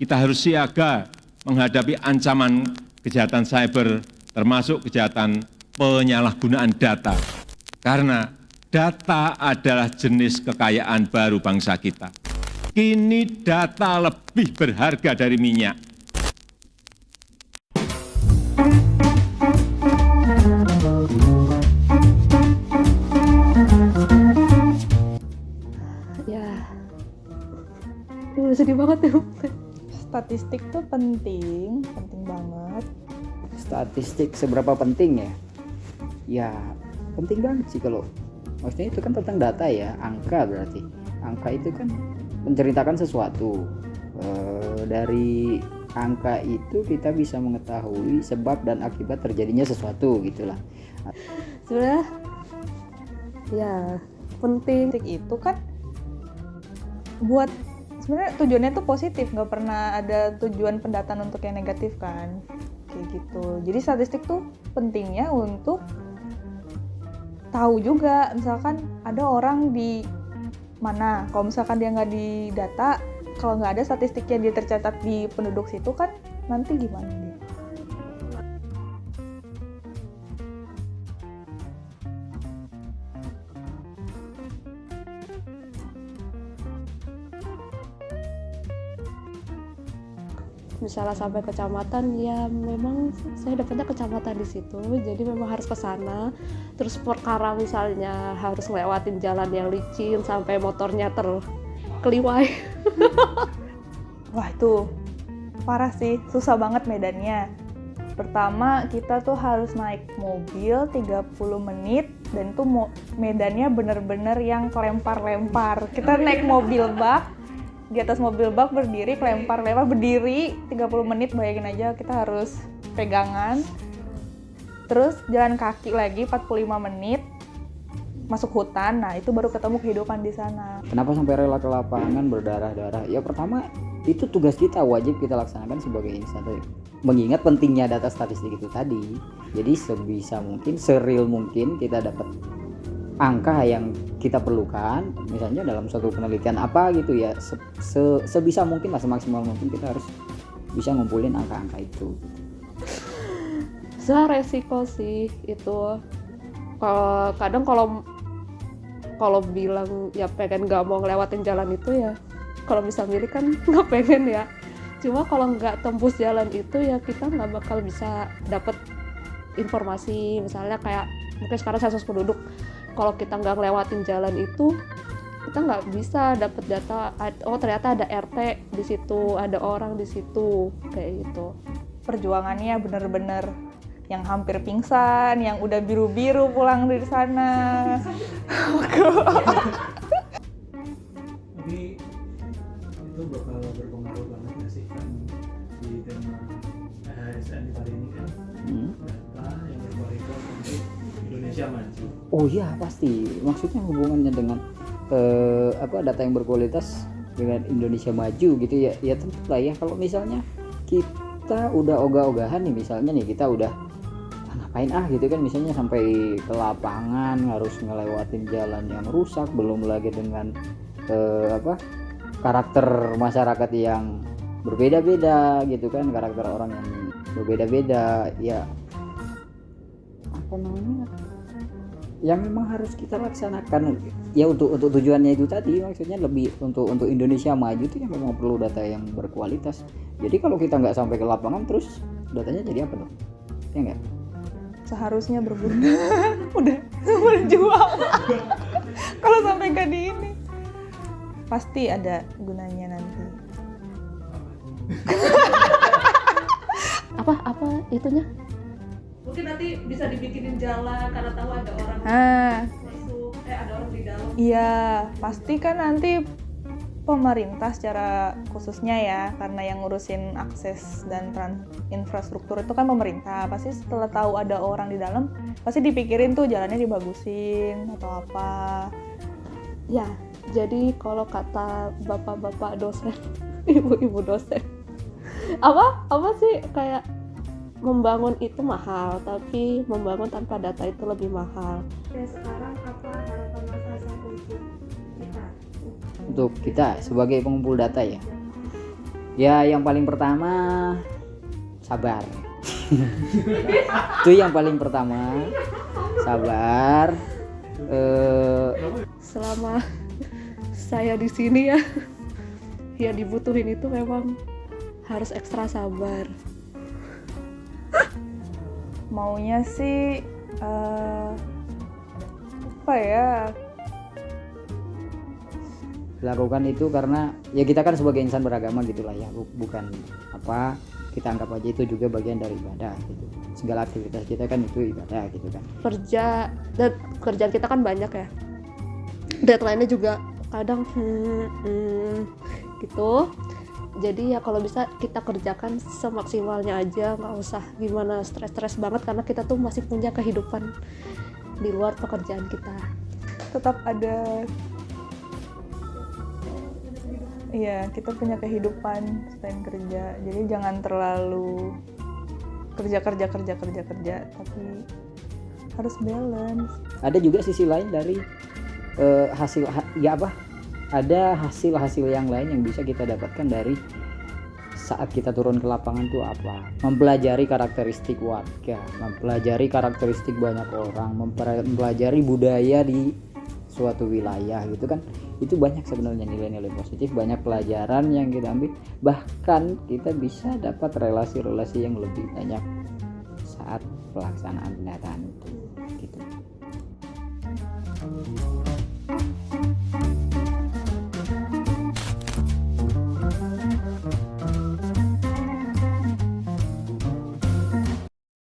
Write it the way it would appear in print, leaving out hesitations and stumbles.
Kita harus siaga menghadapi ancaman kejahatan cyber, termasuk kejahatan penyalahgunaan data. Karena data adalah jenis kekayaan baru bangsa kita. Kini data lebih berharga dari minyak. Ya, sedih banget ya. Statistik tuh penting banget. Statistik seberapa penting ya? Ya penting banget sih, kalau maksudnya itu kan tentang data ya, angka berarti. Angka itu kan menceritakan sesuatu. Dari angka itu kita bisa mengetahui sebab dan akibat terjadinya sesuatu gitulah. Sebenarnya ya penting. Statistik itu kan buat sebenarnya tujuannya tuh positif, nggak pernah ada tujuan pendataan untuk yang negatif kan, kayak gitu. Jadi statistik tuh pentingnya untuk tahu juga, misalkan ada orang di mana, kalau misalkan dia nggak di data, kalau nggak ada statistiknya dia tercatat di penduduk situ kan, nanti gimana dia? Misalnya sampai kecamatan, ya memang saya dapatnya kecamatan di situ, jadi memang harus ke sana. Terus perkara misalnya harus ngelewatin jalan yang licin sampai motornya terkeliwai. Wah itu parah sih, susah banget medannya. Pertama kita tuh harus naik mobil 30 menit dan itu medannya bener-bener yang kelempar-lempar. Kita naik mobil bak, di atas mobil bak berdiri, kelempar-lempar berdiri 30 menit, bayangin aja, kita harus pegangan. Terus jalan kaki lagi 45 menit, masuk hutan, nah itu baru ketemu kehidupan di sana. Kenapa sampai rela ke lapangan berdarah-darah? Ya pertama itu tugas kita, wajib kita laksanakan sebagai insan, mengingat pentingnya data statistik itu tadi. Jadi sebisa mungkin, seril mungkin kita dapat angka yang kita perlukan, misalnya dalam suatu penelitian apa gitu ya, sebisa mungkin lah, semaksimal mungkin kita harus bisa ngumpulin angka-angka itu. Resiko sih itu. Kadang kalau bilang ya pengen nggak mau ngelewatin jalan itu ya, kalau bisa milih kan nggak pengen ya. Cuma kalau nggak tembus jalan itu ya kita nggak bakal bisa dapet informasi, misalnya kayak mungkin sekarang sensus penduduk. Kalau kita nggak ngelewatin jalan itu, kita nggak bisa dapet data. Oh ternyata ada RT di situ, ada orang di situ, kayak gitu. Perjuangannya bener-bener yang hampir pingsan, yang udah biru-biru pulang dari sana. Tapi itu bakal berpengaruh banget nggak sih kan di tema HSN kali ini kan, data yang berkualitas untuk Indonesia maju. Oh iya pasti, maksudnya hubungannya dengan data yang berkualitas dengan Indonesia maju gitu ya. Ya tentu lah ya, kalau misalnya kita udah ogah-ogahan nih, misalnya nih kita udah ngapain gitu kan, misalnya sampai ke lapangan harus ngelewatin jalan yang rusak, belum lagi dengan karakter masyarakat yang berbeda-beda gitu kan, karakter orang yang berbeda-beda ya, apa namanya, yang memang harus kita laksanakan ya untuk tujuannya itu tadi, maksudnya lebih untuk Indonesia maju itu yang memang perlu data yang berkualitas. Jadi kalau kita nggak sampai ke lapangan, terus datanya jadi apa dong? Ya nggak? Seharusnya berguna. Udah berjuang. Kalau sampai ke di ini pasti ada gunanya nanti. Apa itunya? Mungkin nanti bisa dibikinin jalan karena tahu ada orang masuk, ada orang di dalam. Iya, pasti kan nanti pemerintah secara khususnya ya, karena yang ngurusin akses dan infrastruktur itu kan pemerintah. Pasti setelah tahu ada orang di dalam, pasti dipikirin tuh jalannya dibagusin atau apa. Ya, jadi kalau kata bapak-bapak dosen, ibu-ibu dosen, apa sih, kayak membangun itu mahal, tapi membangun tanpa data itu lebih mahal. Dan sekarang apa harapan Mas Hasan untuk kita? Untuk kita sebagai pengumpul data ya, Ya yang paling pertama sabar. Itu yang paling pertama, sabar. Selama saya di sini ya, yang dibutuhin itu memang harus ekstra sabar. Maunya sih apa ya, Lakukan itu karena ya kita kan sebagai insan beragama gitulah ya, bukan apa, kita anggap aja itu juga bagian dari ibadah gitu. Segala aktivitas kita kan itu ibadah gitu kan. Kerjaan kita kan banyak ya, deadline-nya juga kadang gitu. Jadi ya kalau bisa kita kerjakan semaksimalnya aja, nggak usah gimana stres banget, karena kita tuh masih punya kehidupan di luar pekerjaan kita. tetap ada. Iya, kita punya kehidupan selain kerja. Jadi jangan terlalu kerja, tapi harus balance. Ada juga sisi lain dari ada hasil yang lain yang bisa kita dapatkan dari saat kita turun ke lapangan tuh apa? Mempelajari karakteristik warga, mempelajari karakteristik banyak orang, mempelajari budaya di suatu wilayah gitu kan. Itu banyak sebenarnya nilai-nilai positif, banyak pelajaran yang kita ambil, bahkan kita bisa dapat relasi-relasi yang lebih banyak saat pelaksanaan pendataan itu gitu.